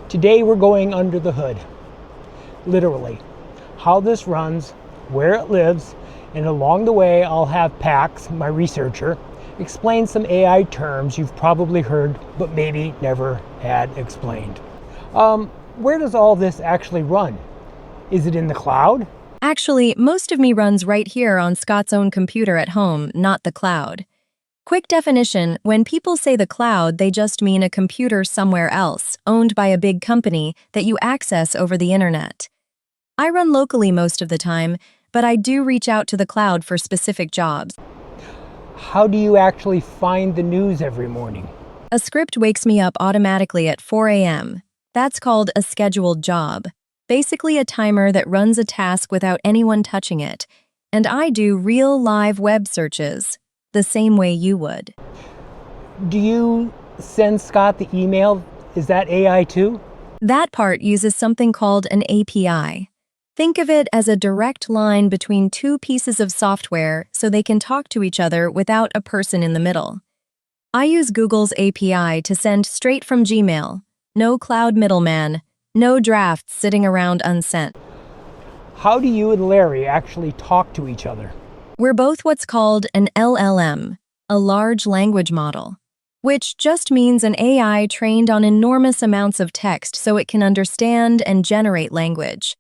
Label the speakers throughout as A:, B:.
A: Today we're going under the hood, literally. How this runs, where it lives, and along the way I'll have PAX, my researcher, explain some AI terms you've probably heard but maybe never had explained. Where does all this actually run? Is it in the cloud?
B: Actually, most of me runs right here on Scott's own computer at home, not the cloud. Quick definition, when people say the cloud, they just mean a computer somewhere else, owned by a big company that you access over the internet. I run locally most of the time, but I do reach out to the cloud for specific jobs.
A: How do you actually find the news every morning?
B: A script wakes me up automatically at 4 a.m. That's called a scheduled job. Basically a timer that runs a task without anyone touching it. And I do real live web searches, the same way you would.
A: Do you send Scott the email? Is that AI too?
B: That part uses something called an API. Think of it as a direct line between two pieces of software so they can talk to each other without a person in the middle. I use Google's API to send straight from Gmail. No cloud middleman, no drafts sitting around unsent.
A: How do you and Larry actually talk to each other?
B: We're both what's called an LLM, a large language model, which just means an AI trained on enormous amounts of text so it can understand and generate language.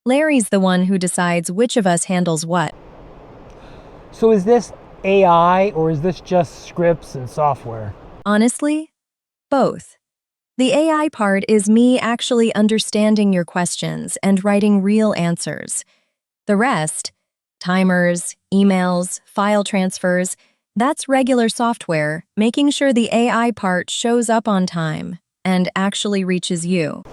B: Larry's the one who decides which of us handles what.
A: So is this AI or is this just scripts and software?
B: Honestly, both. The AI part is me actually understanding your questions and writing real answers. The rest, timers, emails, file transfers, that's regular software, making sure the AI part shows up on time and actually reaches you.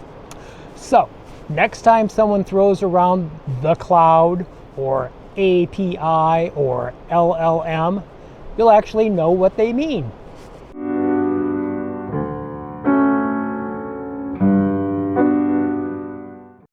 A: So, next time someone throws around the cloud or API or LLM, you'll actually know what they mean.